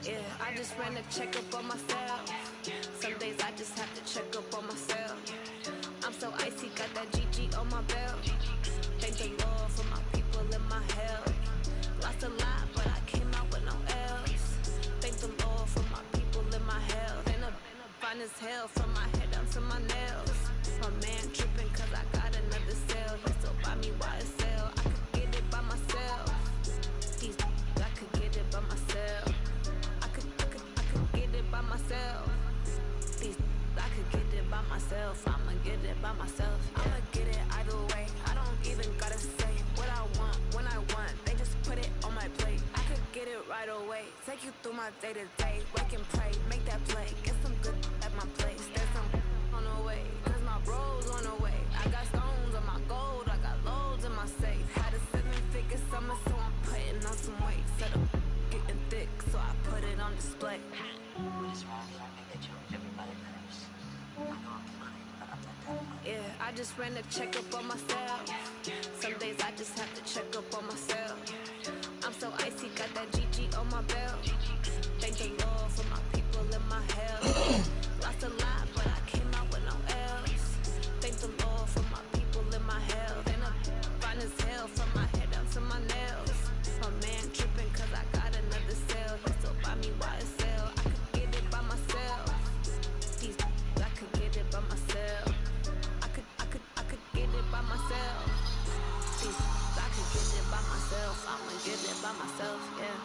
Yeah, I just ran a checkup on myself. Some days I just have to check up on myself. I'm so icy, got that GG on my belt. Thank the Lord for my people in my health. Lost a lot, but I came out with no L's. Thank the Lord for my people in my health. And I'm fine as hell from my head down to my nails. My man tripping cause I got another cell. He still buy me YSL. I could get it by myself. These I could get it by myself. I could get it by myself. These I could get it by myself. I'ma get it by myself. I'ma get it either way. I don't even gotta say what I want when I want. They just put it on my plate. I could get it right away. Take you through my day to day. Wake and pray, make that play. Get some good at my place. There's some on the way, cause my bros on the way. I got stones on my gold. I got loads in my safe. Had a 7-figure summer, so I'm putting on some weight. Set up getting thick, so I put it on display. What is wrong? I think that you everybody knows. I know I'm fine, but I'm not that fine. Yeah, I just ran a checkup on myself. Some days I just have to check up on myself. I'm so icy, got that GG on my belt. Thank the Lord for my people in my health. Lost a lot, but I came out with no L's. Thank the Lord for my people in my health. And I'm fine as hell from my head down to my nails. My man tripping cause I got another cell. He still buy me YSL. I could get it by myself. These I could get it by myself. I could get it by myself. These I could get it by myself. I'ma get it by myself, yeah.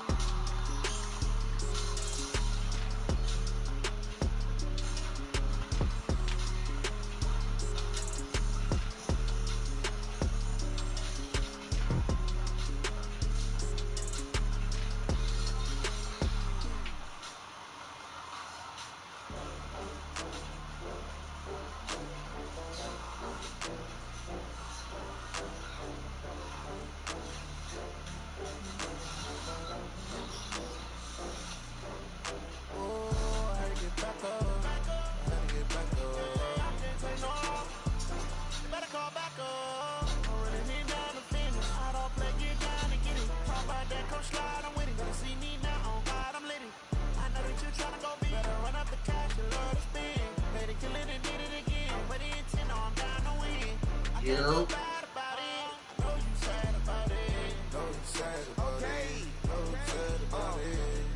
You.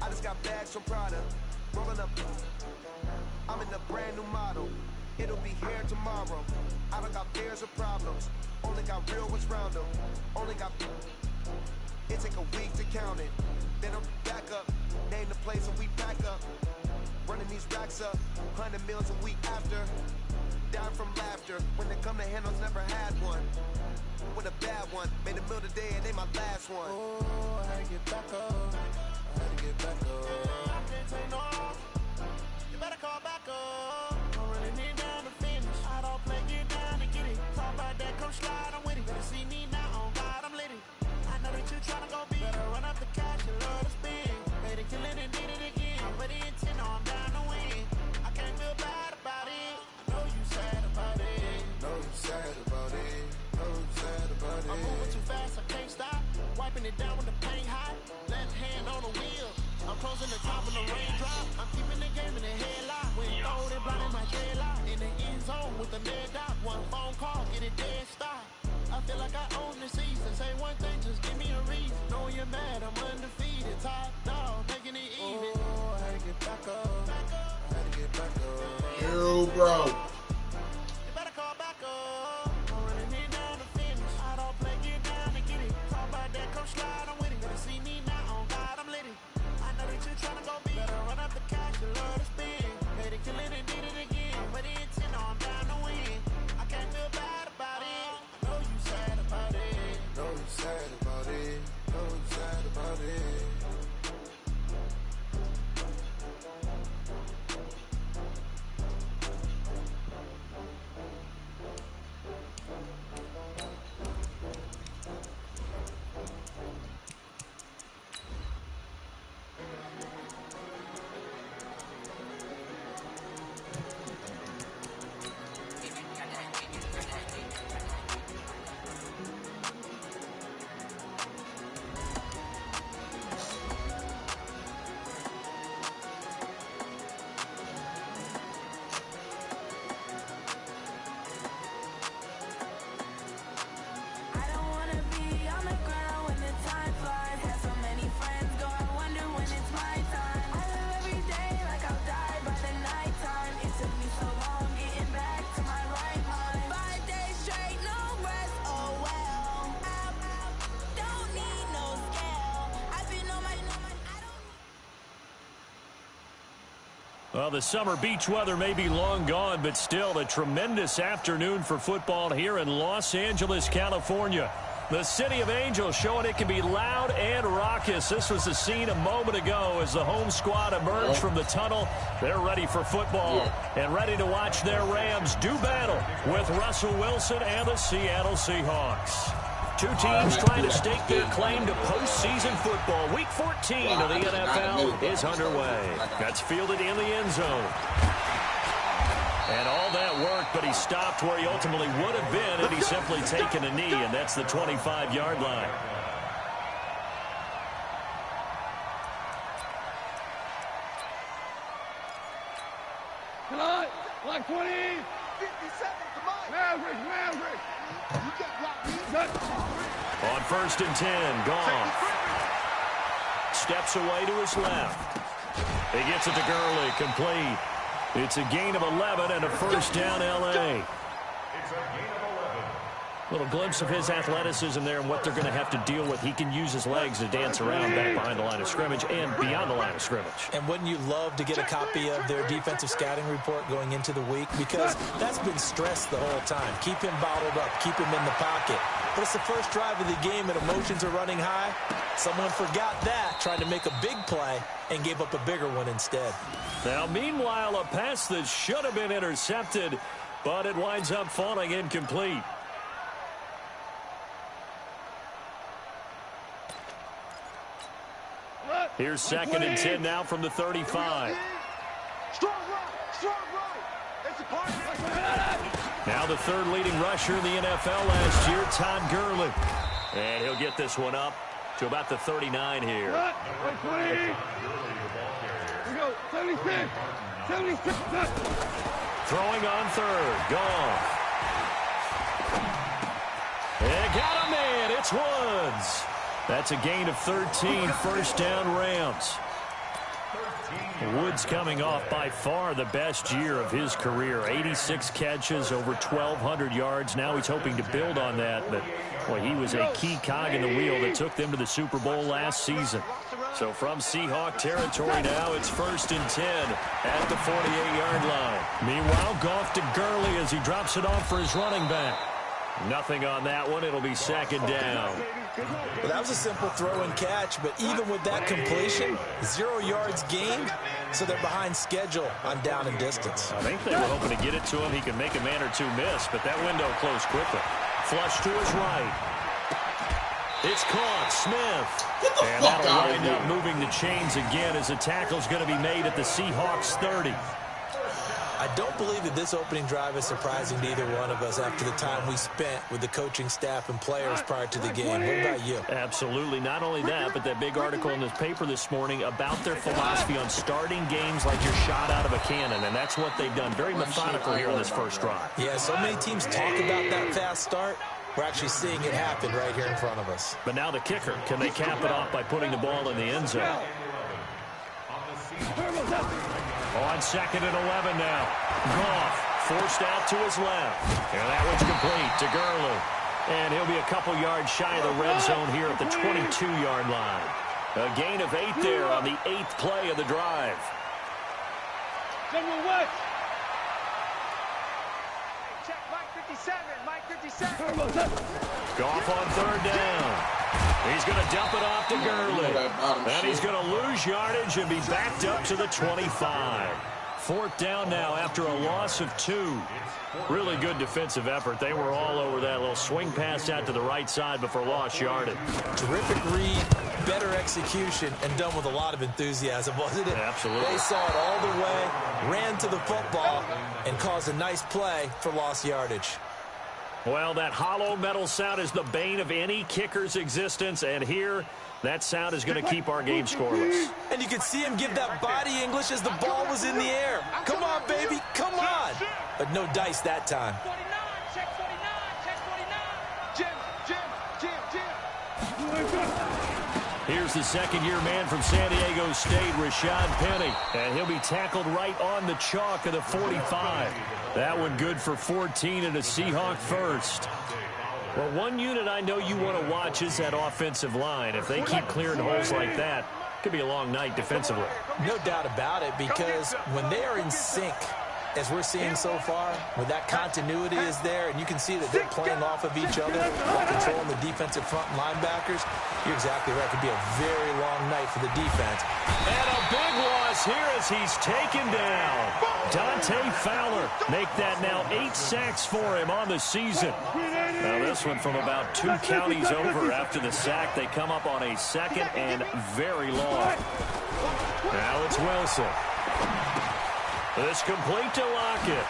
I just got bags from Prada, rolling up. I'm in a brand new model. It'll be here tomorrow. I don't got fears or problems. Only got real ones round them. Only got. It take a week to count it. Then I'm back up. Name the place and we pack up. Running these racks up. 100 meals a week after. Down from laughter. When they come to handles, never had one. With a bad one. Made a meal today and they my last one. Oh, I had to get back up. I had to get back up. I can't take no off. You better call back up. I'm running it down to finish. I don't play, get down to get it. Talk about that, come slide, I'm with it. Better see me now, on God, I'm lit it. I know that you tryna go big. Better run up the cash and love to spin. Made it, kill it, and did it again. But the intent, I'm down to win. I can't feel bad about it. I know you sad about it. Know you sad about it. Know you sad about it. I'm moving too fast, I can't stop. Wiping it down with the paint hot. Left hand on the wheel. I'm closing the top of the raindrop. I'm keeping the game in the headlock. When you throw it, blinding my dreadlock. In the end zone with the mad dot. One phone call, get it dead stop. I feel like I own the season. Say one thing, just give me a reason. Know you're mad, I'm undefeated. Top dog, making it even. Oh, I had to get back up. I had to get back up. You, bro. You better call back up. I'm running it down to finish. I don't play, get down to get it. Talk about that, come slide, I'm with it. Better see me now, on God, I'm lit it. I know that you tryna go big. Better run up the cash and love to spin. Made it, kill it, and did it again. But the intent, I'm down to win. I can't feel bad about it. I know you sad about it. Know you sad about it. Know you sad about it. Well, the summer beach weather may be long gone, but still a tremendous afternoon for football here in Los Angeles, California. The City of Angels showing it can be loud and raucous. This was the scene a moment ago as the home squad emerged from the tunnel. They're ready for football and ready to watch their Rams do battle with Russell Wilson and the Seattle Seahawks. Two teams trying to stake their claim to postseason football. Week 14 of the NFL is underway. That's fielded in the end zone. And all that work, but he stopped where he ultimately would have been had he simply taken a knee, and that's the 25-yard line. Come on, like 20. 50 seconds, come on. Maverick. You got On 1st and 10, Goff steps away to his left. He gets it to Gurley, complete. It's a gain of 11 and a first down, L.A. Little glimpse of his athleticism there and what they're going to have to deal with. He can use his legs to dance around back behind the line of scrimmage and beyond the line of scrimmage. And wouldn't you love to get a copy of their defensive scouting report going into the week? Because that's been stressed the whole time. Keep him bottled up. Keep him in the pocket. But it's the first drive of the game and emotions are running high. Someone forgot that, trying to make a big play and gave up a bigger one instead. Now, meanwhile, a pass that should have been intercepted, but it winds up falling incomplete. Here's 2nd and 10 now from the 35. Strong right. It's a part. Now the third leading rusher in the NFL last year, Todd Gurley. And he'll get this one up to about the 39 here. Like 20. Here we go. 76. Throwing on third. Goff. And got him in. It's Woods. That's a gain of 13, first down Rams. Woods coming off by far the best year of his career. 86 catches, over 1,200 yards. Now he's hoping to build on that, but well, he was a key cog in the wheel that took them to the Super Bowl last season. So from Seahawk territory now, it's 1st and 10 at the 48-yard line. Meanwhile, Goff to Gurley as he drops it off for his running back. Nothing on that one. It'll be 2nd down. Well, that was a simple throw and catch, but even with that completion, 0 yards gained, so they're behind schedule on down and distance. I think they were hoping to get it to him. He could make a man or two miss, but that window closed quickly. Flush to his right. It's caught. Smith. And that'll wind up moving the chains again as the tackle's going to be made at the Seahawks 30. I don't believe that this opening drive is surprising to either one of us after the time we spent with the coaching staff and players prior to the game. What about you? Absolutely. Not only that, but that big article in this paper this morning about their philosophy on starting games like you're shot out of a cannon, and that's what they've done. Very methodical here on this first drive. Yeah, so many teams talk about that fast start. We're actually seeing it happen right here in front of us. But now the kicker. Can they cap it off by putting the ball in the end zone? On 2nd and 11 now. Goff forced out to his left. And that one's complete to Gurley. And he'll be a couple yards shy of the red zone here at the 22-yard line. A gain of 8 there on the 8th play of the drive. General West. Check Mike 57. Mike 57. Goff on 3rd down. He's going to dump it off to Gurley. And he's going to lose yardage and be backed up to the 25. 4th down now after a loss of 2. Really good defensive effort. They were all over that little swing pass out to the right side before lost yardage. Terrific read, better execution, and done with a lot of enthusiasm, wasn't it? Absolutely. They saw it all the way, ran to the football, and caused a nice play for lost yardage. Well, that hollow metal sound is the bane of any kicker's existence, and here, that sound is going to keep our game scoreless. And you could see him give that body English as the ball was in the air. Come on, baby, come on. But no dice that time. 49, check 49, check 49. Jim. Here's the second-year man from San Diego State, Rashad Penny. And he'll be tackled right on the chalk of the 45. That one good for 14 and a Seahawk first. Well, one unit I know you want to watch is that offensive line. If they keep clearing holes like that, could be a long night defensively. No doubt about it, because when they are in sync, as we're seeing so far, when that continuity is there, and you can see that they're playing off of each other while controlling the defensive front linebackers, you're exactly right. It could be a very long night for the defense. And a big loss here as he's taken down. Dante Fowler make that now 8 sacks for him on the season. Now this one from about 2 counties over after the sack. They come up on a second and very long. Now it's Wilson. This complete to Lockett.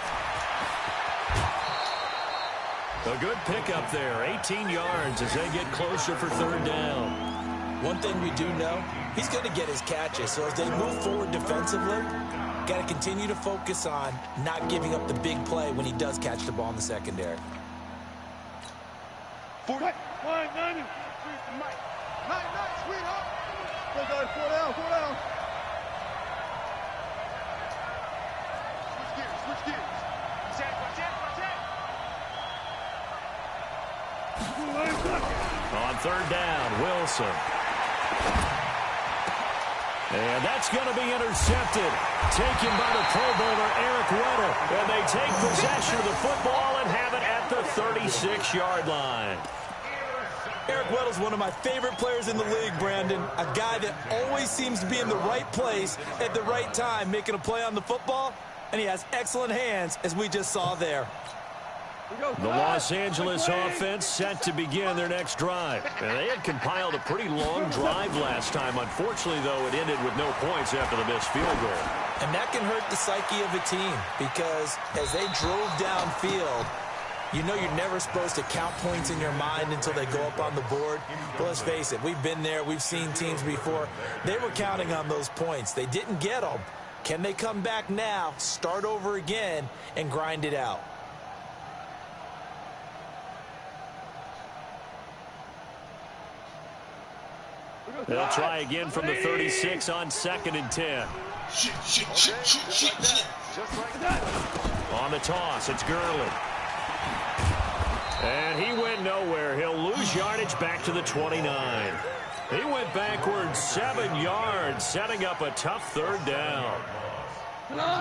A good pickup there, 18 yards as they get closer for 3rd down. One thing we do know, he's going to get his catches. So as they move forward defensively, got to continue to focus on not giving up the big play when he does catch the ball in the secondary. 4 down, sweetheart. 4 down. Switch gears. On 3rd down, Wilson. And that's going to be intercepted. Taken by the Pro Bowler, Eric Weddle. And they take possession of the football and have it at the 36-yard line. Eric Weddle's one of my favorite players in the league, Brandon. A guy that always seems to be in the right place at the right time, making a play on the football. And he has excellent hands, as we just saw there. The Los Angeles offense set to begin their next drive. And they had compiled a pretty long drive last time. Unfortunately, though, it ended with no points after the missed field goal. And that can hurt the psyche of a team, because as they drove downfield, you know you're never supposed to count points in your mind until they go up on the board. But let's face it, we've been there. We've seen teams before. They were counting on those points. They didn't get them. Can they come back now, start over again, and grind it out? They'll try again from the 36 on 2nd and 10. On the toss, it's Gurley. And he went nowhere. He'll lose yardage back to the 29. He went backwards 7 yards, setting up a tough 3rd down.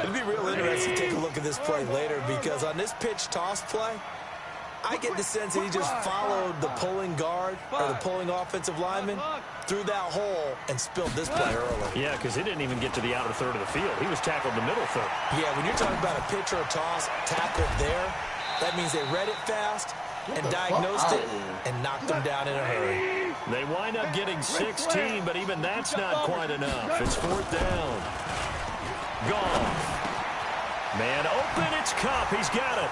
It'd be real interesting to take a look at this play later, because on this pitch toss play, I get the sense that he just followed the pulling guard or the pulling offensive lineman through that hole and spilled this play early. Yeah, because he didn't even get to the outer third of the field. He was tackled in the middle third. Yeah, when you're talking about a pitch or a toss tackled there, that means they read it fast and diagnosed it and knocked them down in a hurry. They wind up getting 16, but even that's not quite enough. It's 4th down. Gone. Man open, it's Kupp. He's got it.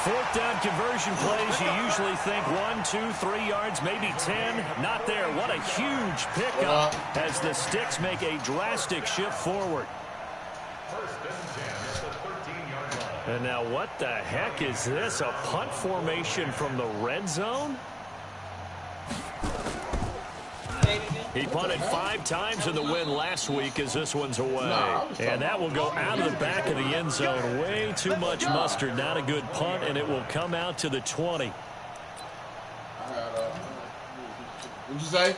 4th down conversion plays, you usually think 1, 2, 3 yards, maybe 10. Not there. What a huge pickup as the Sticks make a drastic shift forward. And now what the heck is this? A punt formation from the red zone? He punted 5 times in the win last week as this one's away. And that will go out of the back of the end zone. Way too much mustard. Not a good punt, and it will come out to the 20. What'd you say?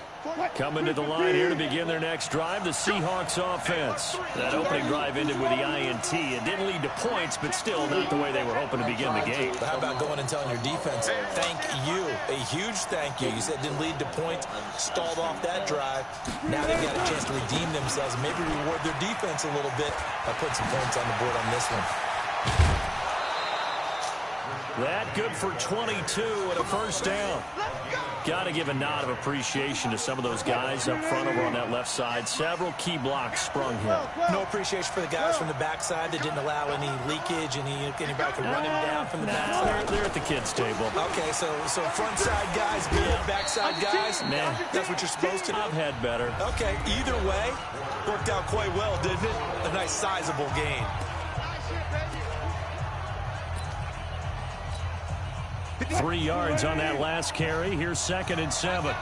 Coming to the line here to begin their next drive, the Seahawks offense. That opening drive ended with the INT. It didn't lead to points, but still not the way they were hoping to begin the game. But how about going and telling your defense, thank you, a huge thank you. You said it didn't lead to points, stalled off that drive. Now they've got a chance to redeem themselves, maybe reward their defense a little bit by putting some points on the board on this one. That good for 22 and a 1st down. Got to give a nod of appreciation to some of those guys up front over on that left side. Several key blocks sprung here. No appreciation for the guys from the backside that didn't allow any leakage, anybody could run him down from the backside. They're at the kids' table. Okay, so front side guys, good, backside guys. Man, that's what you're supposed to do. I've had better. Okay, either way, worked out quite well, didn't it? A nice sizable gain. 3 yards on that last carry. Here's 2nd and 7.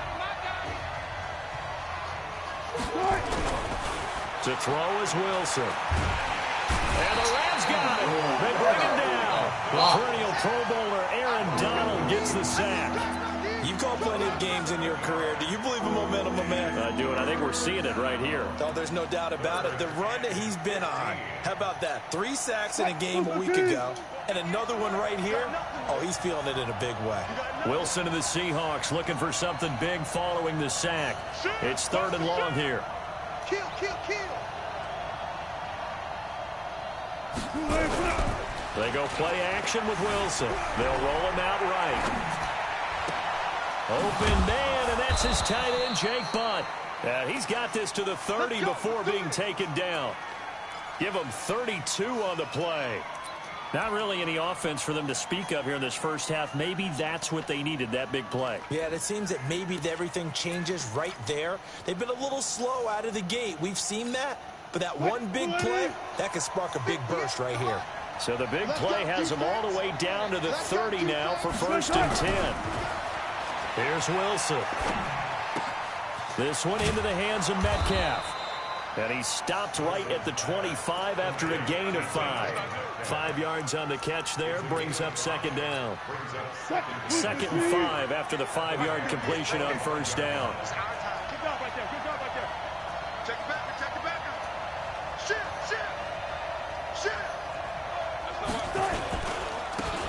To throw is Wilson. And the Rams got it. They bring him down. The perennial Pro Bowler Aaron Donald gets the sack. You've called plenty of games in your career. Do you believe in momentum, my man? I do, and I think we're seeing it right here. Oh, there's no doubt about it. The run that he's been on. How about that? 3 sacks in a game a week ago, and another one right here. Oh, he's feeling it in a big way. Wilson and the Seahawks looking for something big following the sack. It's 3rd and long here. Kill, kill, kill. They go play action with Wilson. They'll roll him out right. Open man, and that's his tight end, Jake Butt. He's got this to the 30 before being taken down. Give him 32 on the play. Not really any offense for them to speak of here in this first half. Maybe that's what they needed, that big play. Yeah, it seems that maybe everything changes right there. They've been a little slow out of the gate. We've seen that. But that one big play, that could spark a big burst right here. So the big play has them all the way down to the 30 now for 1st and 10. Here's Wilson. This one into the hands of Metcalf. And he stopped right at the 25 after a gain of 5. 5 yards on the catch there, brings up 2nd down. 2nd and 5 after the 5-yard completion on 1st down. Good job right there. Good job right there. Check it back. Check it back. Shit.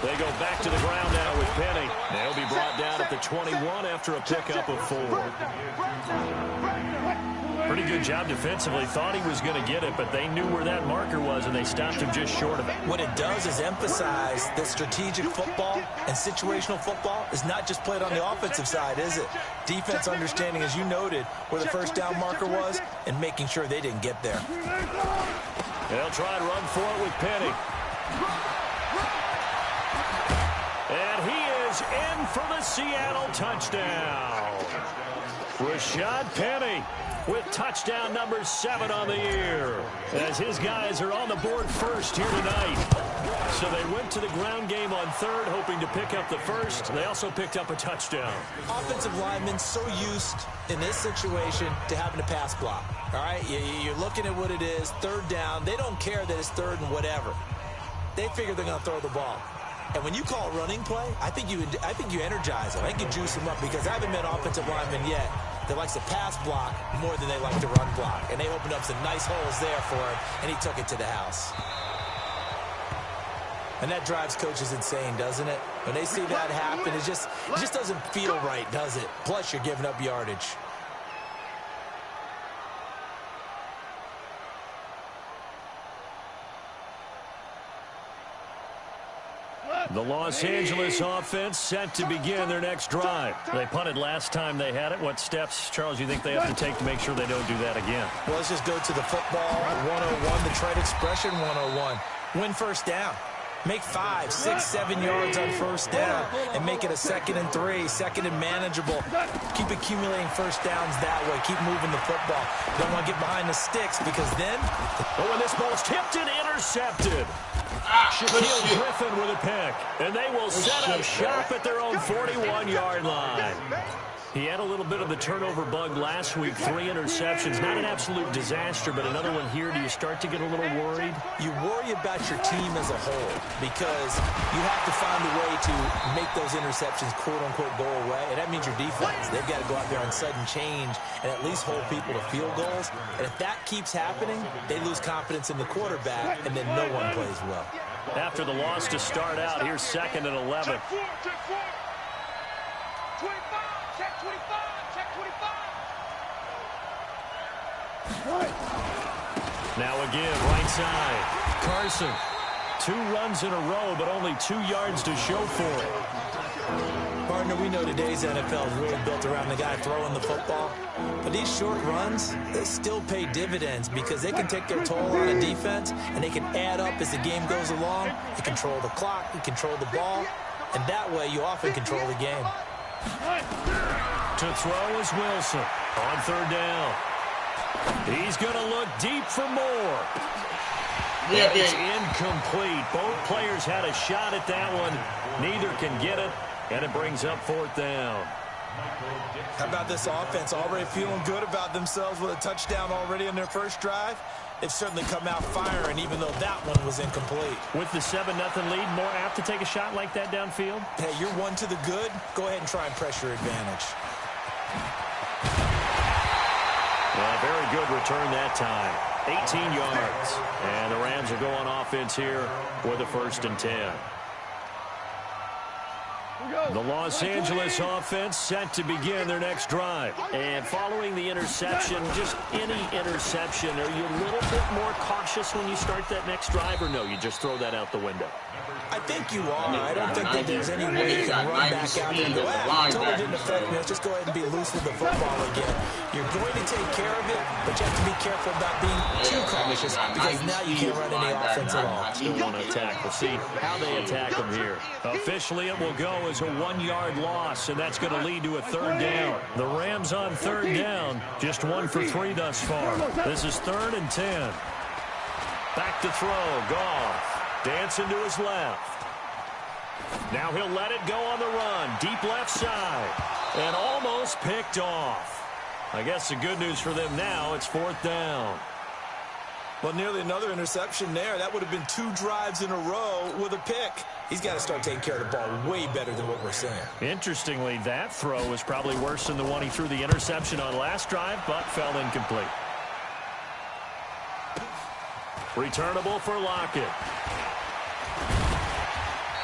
They go back to the ground now with Penny. They'll be brought down at the 21 after a pickup of 4. Pretty good job defensively. Thought he was going to get it, but they knew where that marker was, and they stopped him just short of it. What it does is emphasize that strategic football and situational football is not just played on the offensive side, is it? Defense understanding, as you noted, where the 1st down marker was and making sure they didn't get there. They'll try and run for it with Penny. And he is in for the Seattle touchdown. Rashad Penny with touchdown number 7 on the year, as his guys are on the board first here tonight. So they went to the ground game on 3rd, hoping to pick up the 1st. They also picked up a touchdown. Offensive linemen so used in this situation to having to pass block. All right, you're looking at what it is, 3rd down. They don't care that it's 3rd and whatever. They figure they're going to throw the ball. And when you call a running play, I think you energize them. I think you juice them up, because I haven't met offensive linemen yet that likes to pass block more than they like to run block. And they opened up some nice holes there for him, and he took it to the house. And that drives coaches insane, doesn't it? When they see that happen, it just doesn't feel right, does it? Plus, you're giving up yardage. The Los Angeles offense set to begin their next drive. They punted last time they had it. What steps, Charles, you think they have to take to make sure they don't do that again? Well, let's just go to the football 101, the trade expression 101. Win 1st down. Make 5, 6, 7 yards on 1st down and make it a 2nd and 3, 2nd and manageable. Keep accumulating 1st downs that way. Keep moving the football. Don't want to get behind the sticks, because then... Oh, and this ball's tipped and intercepted. Shaquille Griffin with a pick, and they will set up shop at their own 41-yard line. He had a little bit of the turnover bug last week, 3 interceptions. Not an absolute disaster, but another one here. Do you start to get a little worried? You worry about your team as a whole, because you have to find a way to make those interceptions, quote-unquote, go away, and that means your defense. They've got to go out there on sudden change and at least hold people to field goals. And if that keeps happening, they lose confidence in the quarterback, and then no one plays well. After the loss to start out, here's 2nd and 11. Now again, right side. Carson. 2 runs in a row, but only 2 yards to show for it. Partner, we know today's NFL is really built around the guy throwing the football. But these short runs, they still pay dividends, because they can take their toll on a defense, and they can add up as the game goes along. You control the clock, you control the ball, and that way you often control the game. To throw is Wilson on 3rd down. He's going to look deep for more. Yeah, it's incomplete. Both players had a shot at that one. Neither can get it, and it brings up 4th down. How about this offense already feeling good about themselves with a touchdown already in their first drive? they've certainly come out firing, even though that one was incomplete. With the 7-0 lead, more apt to take a shot like that downfield? Hey, you're one to the good. Go ahead and try and press your advantage. Well, very good return that time. 18 yards. And the Rams will go on offense here with a 1st and 10. The Los Angeles offense set to begin their next drive. And following the interception, just any interception, are you a little bit more cautious when you start that next drive, or no, you just throw that out the window? I think you are. I don't think that there's any way you can run back out there and go, totally didn't affect me. Let's just go ahead and be loose with the football again. You're going to take care of it, but you have to be careful about being too cautious because now you can't run any offense at all. Still want to attack. We'll see how they attack them here. Officially, it will go as a 1-yard loss, and that's going to lead to a 3rd down. The Rams on 3rd down, just 1 for 3 thus far. This is 3rd and 10. Back to throw, Goff. Dancing to his left. Now he'll let it go on the run. Deep left side. And almost picked off. I guess the good news for them now, it's 4th down. Well, nearly another interception there. That would have been 2 drives in a row with a pick. He's got to start taking care of the ball way better than what we're saying. Interestingly, that throw was probably worse than the one he threw the interception on last drive, but fell incomplete. Returnable for Lockett.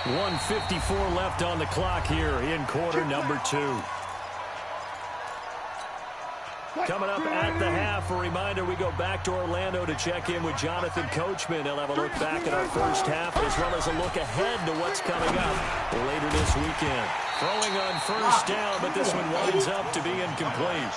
1:54 left on the clock here in quarter number 2. Coming up at the half, a reminder, we go back to Orlando to check in with Jonathan Coachman. He'll have a look back at our first half as well as a look ahead to what's coming up later this weekend. Throwing on 1st down, but this one winds up to be incomplete.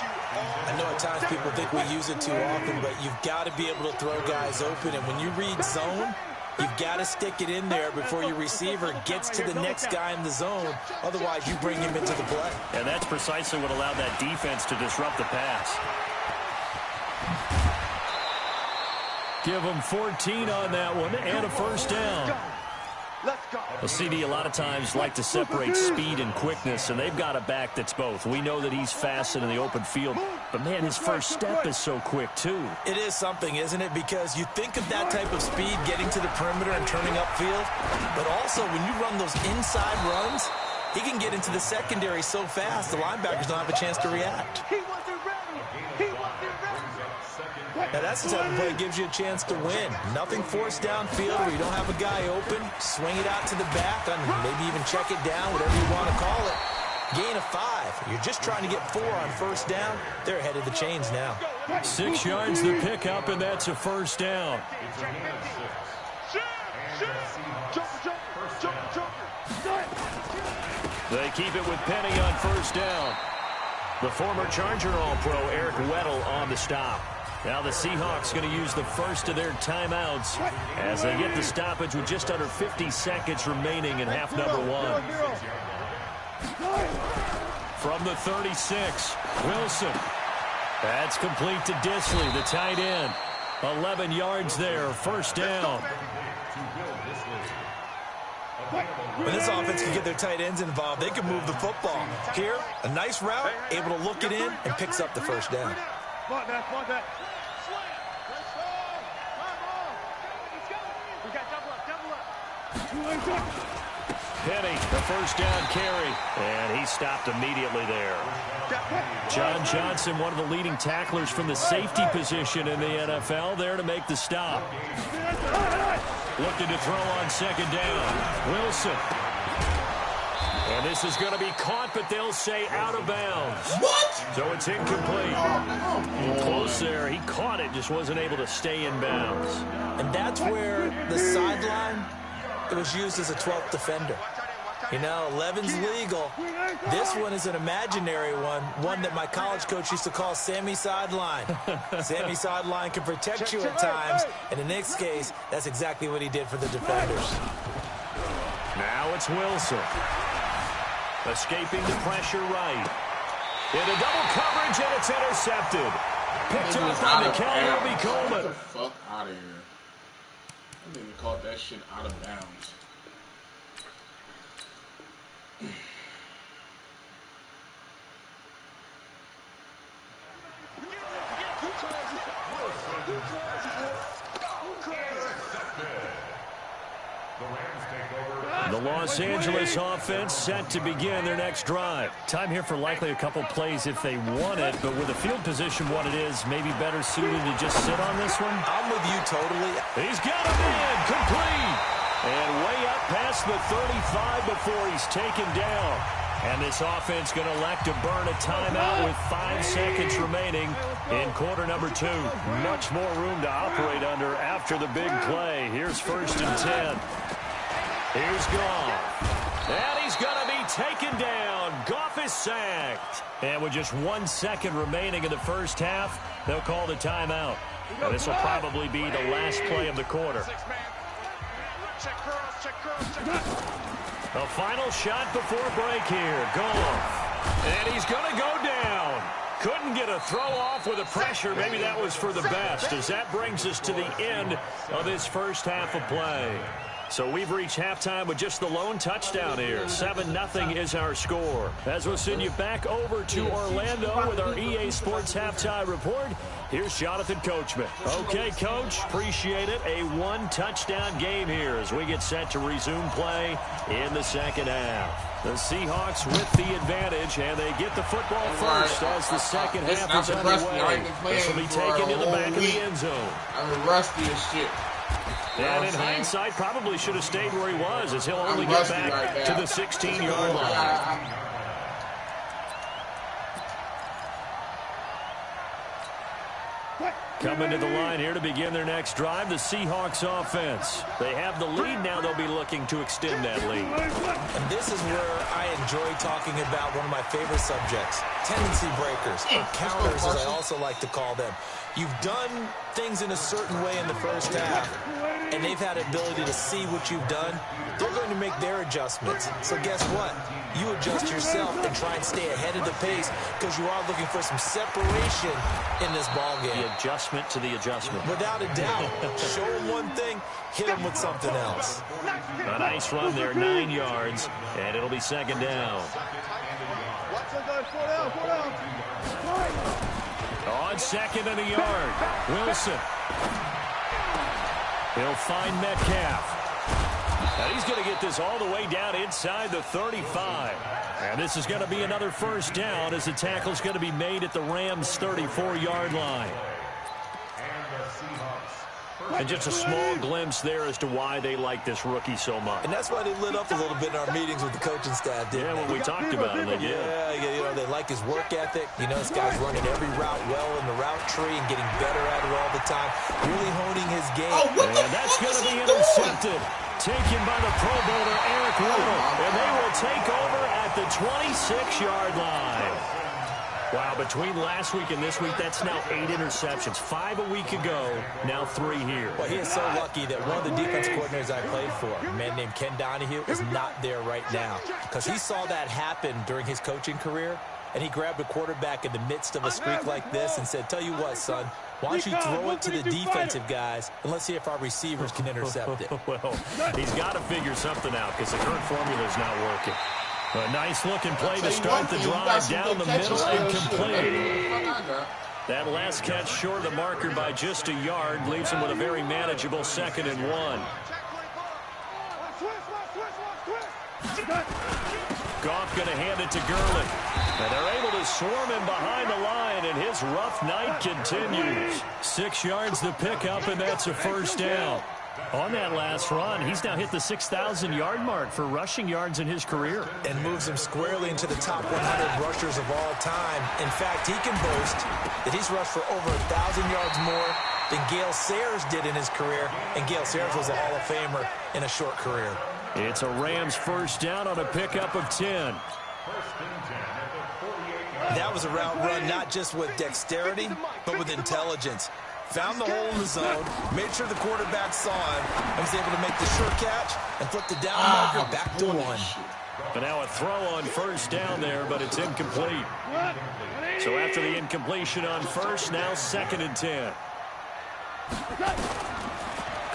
I know at times people think we use it too often, but you've got to be able to throw guys open. And when you read zone, you've got to stick it in there before your receiver gets to the next guy in the zone. Otherwise, you bring him into the play. And that's precisely what allowed that defense to disrupt the pass. Give them 14 on that one and a 1st down. A CD a lot of times like to separate speed and quickness, and they've got a back that's both. We know that he's fast and in the open field, but, man, his first step is so quick, too. It is something, isn't it? Because you think of that type of speed getting to the perimeter and turning upfield, but also when you run those inside runs, he can get into the secondary so fast the linebackers don't have a chance to react. He wasn't ready. He wasn't ready. Now, that's the type of play that gives you a chance to win. Nothing forced downfield where you don't have a guy open. Swing it out to the back, and maybe even check it down, whatever you want to call it. Gain of 5. You're just trying to get 4 on 1st down. They're ahead of the chains now. 6 yards the pickup, and that's a 1st down. They keep it with Penny on 1st down. The former Charger All-Pro Eric Weddle on the stop. Now the Seahawks going to use the first of their timeouts as they get the stoppage with just under 50 seconds remaining in half number 1. From the 36, Wilson. That's complete to Disley, the tight end. 11 yards there, 1st down. When this offense can get their tight ends involved, they can move the football. Here, a nice route, able to look it in, and picks up the 1st down. Penny, the 1st down carry, and he stopped immediately there. John Johnson, one of the leading tacklers from the safety position in the NFL, there to make the stop. Looking to throw on 2nd down. Wilson. And this is going to be caught, but they'll say out of bounds. What? So it's incomplete. Close there. He caught it, just wasn't able to stay in bounds. And that's where the sideline, it was used as a 12th defender. You know, 11's legal. This one is an imaginary one that my college coach used to call Sammy Sideline. Sammy Sideline can protect you at times, and in this case, that's exactly what he did for the defenders. Now it's Wilson. Escaping the pressure right. Into double coverage, and it's intercepted. Picked up by Mikel Coleman. Get the fuck out of here. I think we caught that shit out of bounds. Los Angeles offense set to begin their next drive. Time here for likely a couple plays if they want it, but with the field position what it is, maybe better suited to just sit on this one? I'm with you totally. He's got a man, complete. And way up past the 35 before he's taken down. And this offense going to elect to burn a timeout with 5 seconds remaining in quarter number 2. Much more room to operate under after the big play. Here's 1st and 10. Here's Goff. And he's going to be taken down. Goff is sacked. And with just 1 second remaining in the first half, they'll call the timeout. And this will probably be the last play of the quarter. The final shot before break here. Goff. And he's going to go down. Couldn't get a throw off with the pressure. Maybe that was for the best, as that brings us to the end of this first half of play. So we've reached halftime with just the lone touchdown here. 7-0 is our score. As we'll send you back over to Orlando with our EA Sports Halftime Report, here's Jonathan Coachman. Okay, Coach, appreciate it. A 1-touchdown game here as we get set to resume play in the second half. The Seahawks with the advantage, and they get the football first as the second half is underway. This will be taken to the back of the end zone. I'm rusty as shit. And in hindsight, probably should have stayed where he was, as he'll only get back to the 16-yard line. Coming to the line here to begin their next drive, the Seahawks offense. They have the lead now. They'll be looking to extend that lead. And this is where I enjoy talking about one of my favorite subjects, tendency breakers, or counters as I also like to call them. You've done things in a certain way in the first half, and they've had the ability to see what you've done. They're going to make their adjustments. So guess what? You adjust yourself and try and stay ahead of the pace because you are looking for some separation in this ball game. The adjustment to the adjustment. Without a doubt. Show them one thing, hit them with something else. A nice run there, 9 yards, and it'll be second down. On second and a yard, Wilson. He'll find Metcalf. And he's going to get this all the way down inside the 35. And this is going to be another first down as the tackle's going to be made at the Rams' 34-yard line. And just a small glimpse there as to why they like this rookie so much. And that's why they lit up a little bit in our meetings with the coaching staff, didn't they? When we talked about it, they did. Yeah, you know, they like his work ethic. You know, this guy's running every route well in the route tree and getting better at it all the time. Really honing his game. And that's going to be intercepted. Taken by the Pro Bowler, Eric Weddle. And they will take over at the 26-yard line. Wow, between last week and this week, that's now 8 interceptions. 5 a week ago, now 3 here. Well, he is so lucky that one of the defense coordinators I played for, a man named Ken Donahue, is not there right now. Because he saw that happen during his coaching career, and he grabbed a quarterback in the midst of a streak like this and said, tell you what, son, why don't you throw it to the defensive guys, and let's see if our receivers can intercept it. Well, he's got to figure something out because the current formula is not working. A nice-looking play to start the drive down the middle and complete. That last catch short of the marker by just a yard leaves him with a very manageable 2nd and 1. Goff going to hand it to Gurley. And they're able to swarm him behind the line, and his rough night continues. 6 yards to pick up, and that's a first down. On that last run, he's now hit the 6,000-yard mark for rushing yards in his career. And moves him squarely into the top 100 rushers of all time. In fact, he can boast that he's rushed for over 1,000 yards more than Gale Sayers did in his career. And Gale Sayers was a Hall of Famer in a short career. It's a Rams first down on a pickup of 10. That was a route run not just with dexterity, but with intelligence. Found the hole in the zone, made sure the quarterback saw him, and was able to make the sure catch and flip the down marker back to 1. But now a throw on first down there, but it's incomplete. So after the incompletion on first, now 2nd and 10.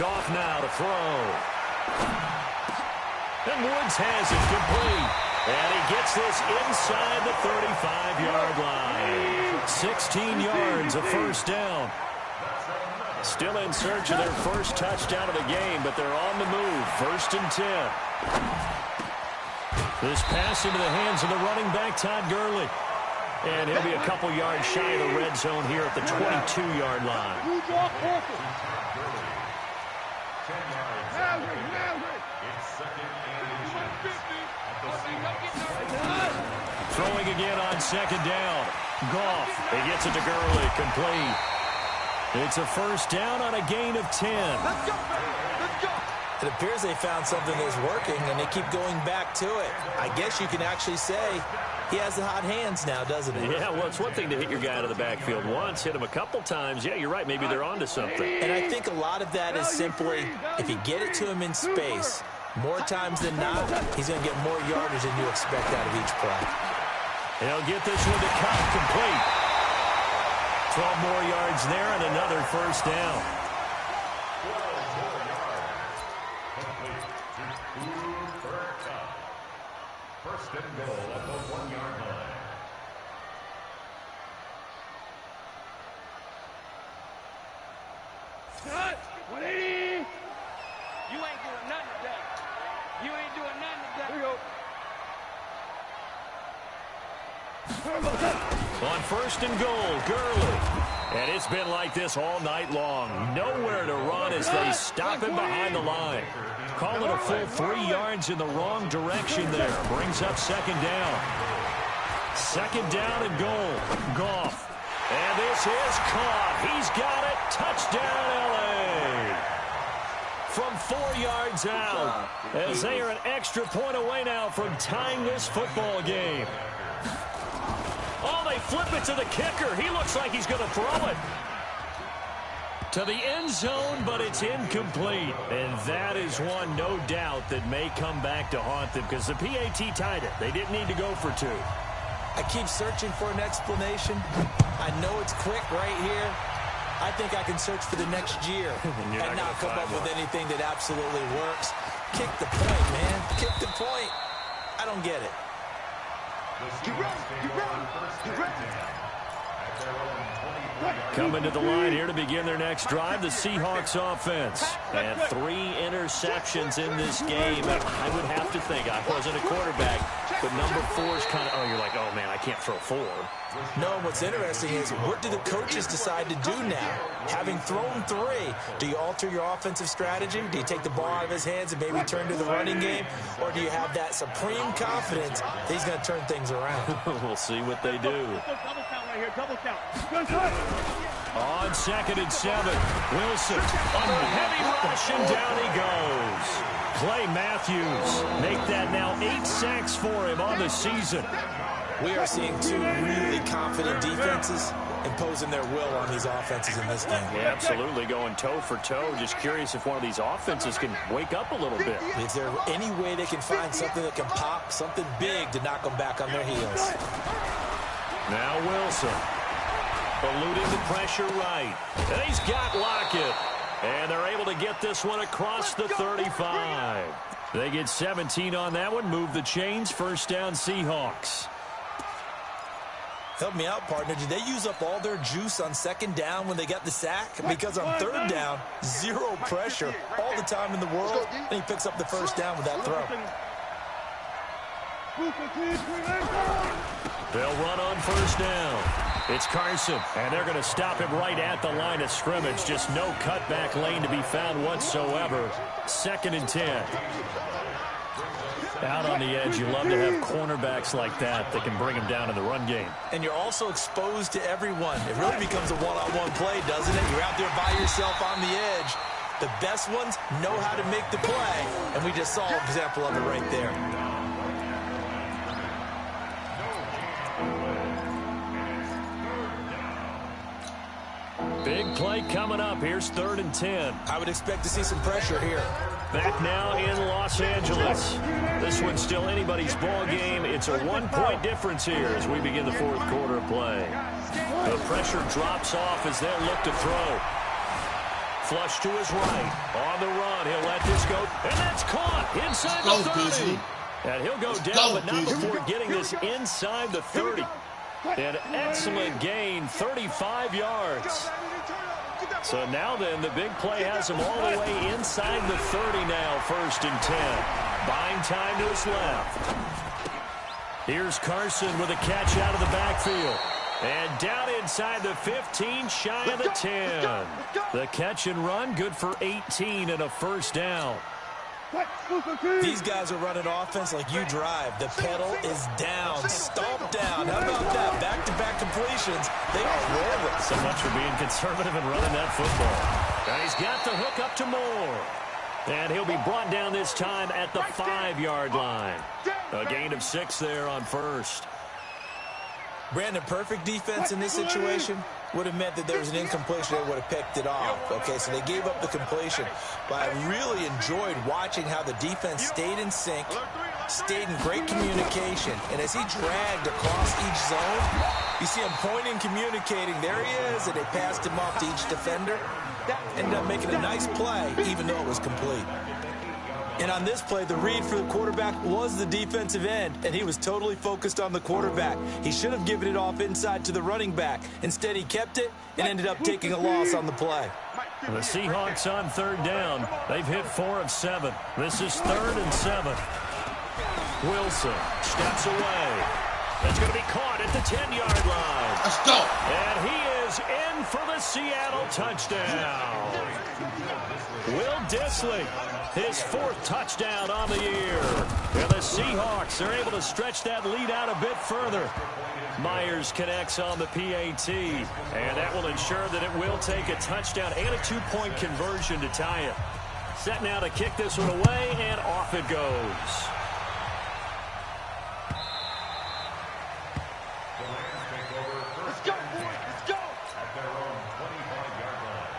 Goff now to throw. And Woods has it complete. And he gets this inside the 35-yard line. 16 yards, a first down. Still in search of their first touchdown of the game, but they're on the move. 1st and 10. This pass into the hands of the running back, Todd Gurley. And he'll be a couple yards shy of the red zone here at the 22-yard line. Throwing again on second down. Goff. He gets it to Gurley. Complete. It's a first down on a gain of 10. Let's go. It appears they found something that's working, and they keep going back to it. I guess you can actually say he has the hot hands now, doesn't he? Yeah, well, it's one thing to hit your guy out of the backfield once, hit him a couple times. Yeah, you're right. Maybe they're onto something. And I think a lot of that is simply if you get it to him in space, more times than not, he's going to get more yardage than you expect out of each play. He'll get this one to Cup complete. 12 more yards there and another first down. First and goal at the 1-yard line. Cut! 180! You ain't doing nothing today. You ain't doing nothing today. Here we go. On first and goal, Gurley. And it's been like this all night long. Nowhere to run as they stop him behind the line. Call it a full 3 yards in the wrong direction there. Brings up second down. Second down and goal. Goff. And this is caught. He's got it. Touchdown, L.A. From 4 yards out. As they are an extra point away now from tying this football game. Oh, they flip it to the kicker. He looks like he's going to throw it to the end zone, but it's incomplete. And that is one, no doubt, that may come back to haunt them because the PAT tied it. They didn't need to go for 2. I keep searching for an explanation. I know it's quick right here. I think I can search for the next year and not come up with anything that absolutely works. Kick the point, man. Kick the point. I don't get it. Coming to the line here to begin their next drive, the Seahawks offense. And 3 interceptions in this game. I would have to think, I wasn't a quarterback, but number 4 is kind of, oh, you're like, oh, man, I can't throw 4. No, what's interesting is what do the coaches decide to do now? Having thrown 3, do you alter your offensive strategy? Do you take the ball out of his hands and maybe turn to the running game? Or do you have that supreme confidence that he's going to turn things around? We'll see what they do. Double count right here. Double count. On second and 7, Wilson on a heavy rush, and down he goes. Clay Matthews make that now 8 sacks for him on the season. We are seeing 2 really confident defenses imposing their will on these offenses in this game. Yeah, absolutely, going toe for toe. Just curious if one of these offenses can wake up a little bit. Is there any way they can find something that can pop, something big to knock them back on their heels? Now Wilson, eluding the pressure right. And he's got Lockett. And they're able to get this one across the 35. They get 17 on that one, move the chains, first down Seahawks. Help me out, partner. Did they use up all their juice on second down when they got the sack? Because on third down, 0 pressure all the time in the world, and he picks up the first down with that throw. They'll run on first down. It's Carson, and they're going to stop him right at the line of scrimmage. Just no cutback lane to be found whatsoever. Second and 10. Out on the edge, you love to have cornerbacks like that that can bring him down in the run game. And you're also exposed to everyone. It really becomes a one-on-one play, doesn't it? You're out there by yourself on the edge. The best ones know how to make the play, and we just saw an example of it right there. Big play coming up. Here's 3rd and 10. I would expect to see some pressure here. Back now in Los Angeles. This one's still anybody's ball game. It's a 1-point difference here as we begin the 4th quarter of play. The pressure drops off as they'll look to throw. Flush to his right. On the run. He'll let this go. And that's caught inside the 30. And he'll go down, but not before getting this inside the 30. An excellent gain, 35 yards. So now then, the big play has him all the way inside the 30 now, 1st and 10. Buying time to his left. Here's Carson with a catch out of the backfield. And down inside the 15, shy of the 10. The catch and run, good for 18 and a first down. These guys are running offense like you drive. The pedal is down, stomp down. How about that? Back-to-back completions. They are rolling. So much for being conservative and running that football. And he's got the hook up to Moore. And he'll be brought down this time at the 5-yard line. A gain of 6 there on first. Brandon, perfect defense in this situation would have meant that there was an incompletion. They would have picked it off. Okay, so they gave up the completion. But I really enjoyed watching how the defense stayed in sync, stayed in great communication. And as he dragged across each zone, you see him pointing, communicating. There he is, and they passed him off to each defender. Ended up making a nice play, even though it was complete. And on this play, the read for the quarterback was the defensive end, and he was totally focused on the quarterback. He should have given it off inside to the running back. Instead, he kept it and ended up taking a loss on the play. The Seahawks on 3rd down. They've hit 4 of 7. This is 3rd and 7. Wilson steps away. It's going to be caught at the 10-yard line. Let's go. And he is in for the Seattle touchdown. Will Dissly, his 4th touchdown on the year. And the Seahawks are able to stretch that lead out a bit further. Myers connects on the PAT, and that will ensure that it will take a touchdown and a 2-point conversion to tie it. Set now to kick this one away, and off it goes. Let's go, boy. Let's go. At their own 25-yard line.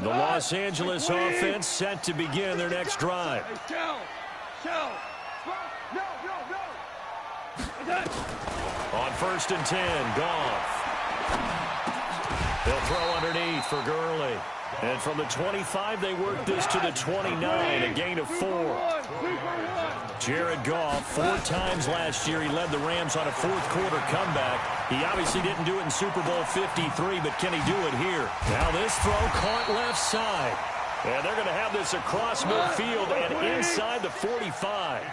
The Los Angeles offense set to begin their next drive. On 1st and 10, Goff. They'll throw underneath for Gurley. And from the 25, they work this to the 29, a gain of 4. Jared Goff, 4 times last year, he led the Rams on a 4th-quarter comeback. He obviously didn't do it in Super Bowl 53, but can he do it here? Now this throw caught left side. And they're going to have this across midfield and inside the 45.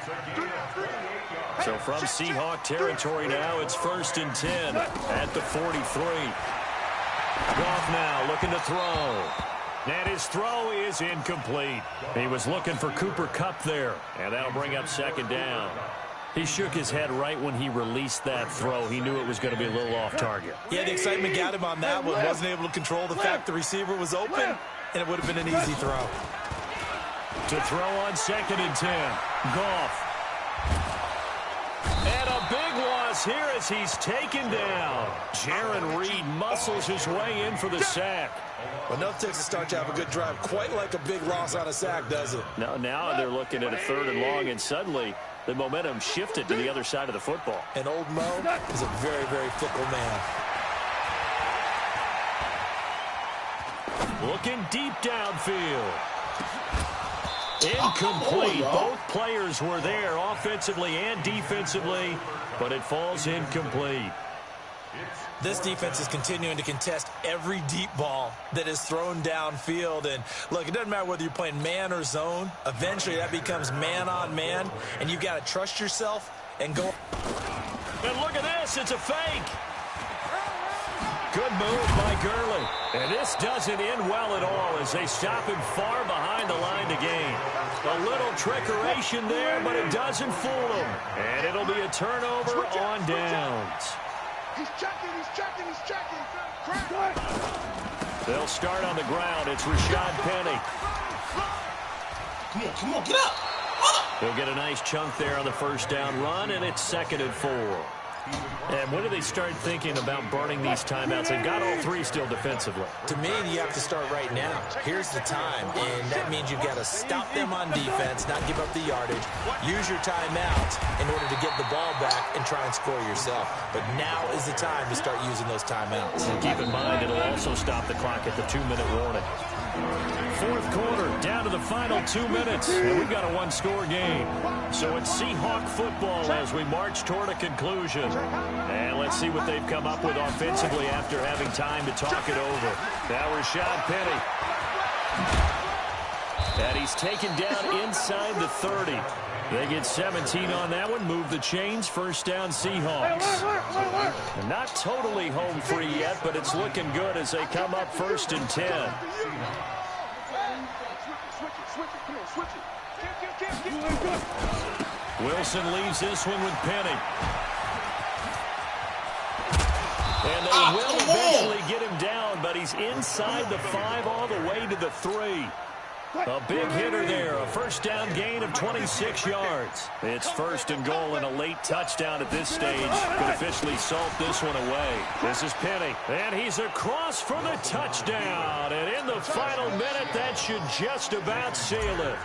So from Seahawk territory now, it's 1st and 10 at the 43. Goff now looking to throw. And his throw is incomplete. He was looking for Cooper Kupp there, and that'll bring up 2nd down. He shook his head right when he released that throw. He knew it was going to be a little off target. Yeah, the excitement got him on that one. Wasn't able to control the fact the receiver was open, and it would have been an easy throw. To throw on 2nd and 10. Goff. And a big loss here as he's taken down. Jaron Reed muscles his way in for the sack. Well, enough takes to start to have a good drive. Quite like a big loss on a sack, does it? Now they're looking at a 3rd and long, and suddenly the momentum shifted to the other side of the football. And old Mo is a very, very fickle man. Looking deep downfield. Incomplete. Both players were there offensively and defensively, but it falls incomplete. This defense is continuing to contest every deep ball that is thrown downfield. And look, it doesn't matter whether you're playing man or zone. Eventually that becomes man on man, and you've got to trust yourself and go. And look at this. It's a fake. Good move by Gurley. And this doesn't end well at all as they stop him far behind the line to gain. A little trickeration there, but it doesn't fool him. And it'll be a turnover on downs. He's checking. They'll start on the ground. It's Rashad Penny. Come on, get up. He'll get a nice chunk there on the 1st down run, and it's 2nd and 4. And when do they start thinking about burning these timeouts? They've got all 3 still defensively. To me, you have to start right now. Here's the time, and that means you've got to stop them on defense, not give up the yardage. Use your timeouts in order to get the ball back and try and score yourself. But now is the time to start using those timeouts. And keep in mind, it'll also stop the clock at the 2-minute warning. Fourth quarter, down to the final 2 minutes, and we've got a one-score game. So it's Seahawk football as we march toward a conclusion. And let's see what they've come up with offensively after having time to talk it over. Now Rashad Penny. And he's taken down inside the 30. They get 17 on that one, move the chains, first down Seahawks. And not totally home free yet, but it's looking good as they come up first and 10. Wilson leaves this one with Penny. And they will eventually get him down, but he's inside the 5 all the way to the 3. A big hitter there, a first down gain of 26 yards. It's first and goal and a late touchdown at this stage could officially salt this one away. This is Penny, and he's across for the touchdown. And in the final minute, that should just about seal it.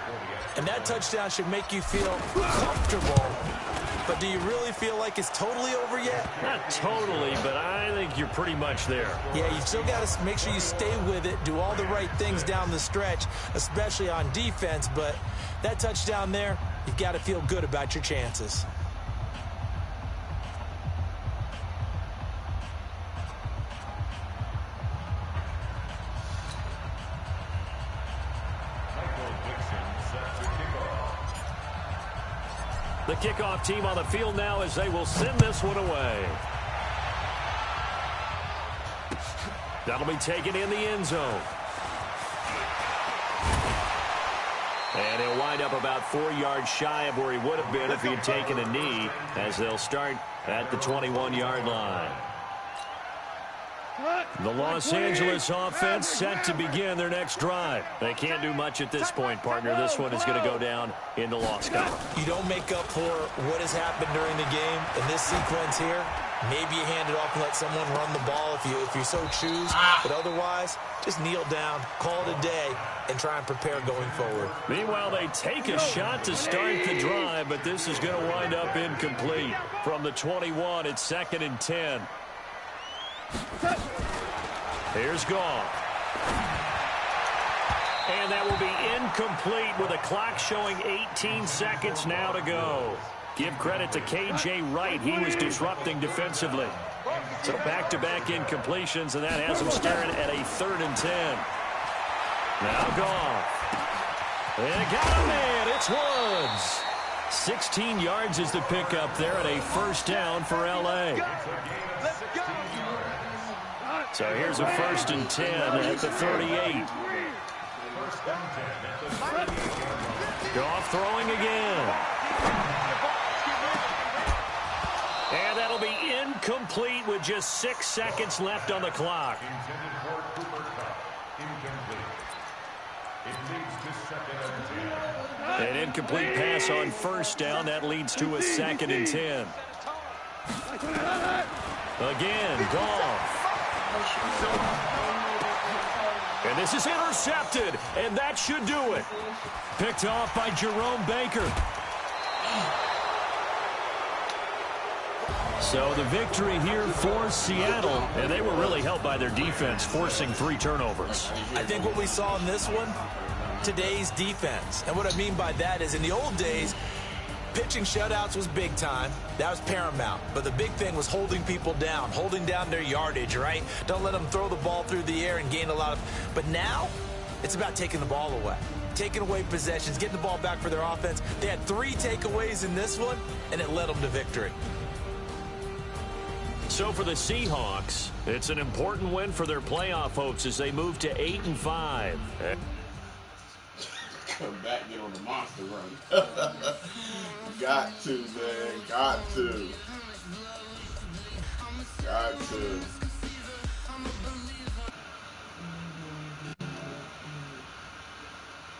And that touchdown should make you feel comfortable. But do you really feel like it's totally over yet? Not totally, but I think you're pretty much there. Yeah, you've still got to make sure you stay with it, do all the right things down the stretch, especially on defense. But that touchdown there, you've got to feel good about your chances. The kickoff team on the field now as they will send this one away. That'll be taken in the end zone. And he'll wind up about 4 yards shy of where he would have been if he had taken a knee, as they'll start at the 21-yard line. The Los Angeles offense set to begin their next drive. They can't do much at this point, partner. This one is going to go down in the loss column. You don't make up for what has happened during the game in this sequence here. Maybe you hand it off and let someone run the ball if you so choose. But otherwise, just kneel down, call it a day, and try and prepare going forward. Meanwhile, they take a shot to start the drive, but this is going to wind up incomplete. From the 21, it's 2nd and 10. Here's Goff. And that will be incomplete with a clock showing 18 seconds now to go. Give credit to K.J. Wright. He was disrupting defensively. So back-to-back incompletions, and that has him staring at a 3rd and 10. Now Goff. And got him in. It's Woods. 16 yards is the pickup there at a first down for L.A. So here's a 1st and 10 at the 38. Goff throwing again. And that'll be incomplete with just 6 seconds left on the clock. An incomplete pass on first down. That leads to a 2nd and 10. Again, Goff. And this is intercepted, and that should do it. Picked off by Jerome Baker. So the victory here for Seattle, and they were really helped by their defense, forcing 3 turnovers. I think what we saw in this one, today's defense. And what I mean by that is in the old days, pitching shutouts was big time. That was paramount. But the big thing was holding people down, holding down their yardage, right? Don't let them throw the ball through the air and gain a lot of... But now, it's about taking the ball away. Taking away possessions, getting the ball back for their offense. They had 3 takeaways in this one, and it led them to victory. So for the Seahawks, it's an important win for their playoff hopes as they move to 8-5. Come back, get on the monster run. Got to, man. Got to.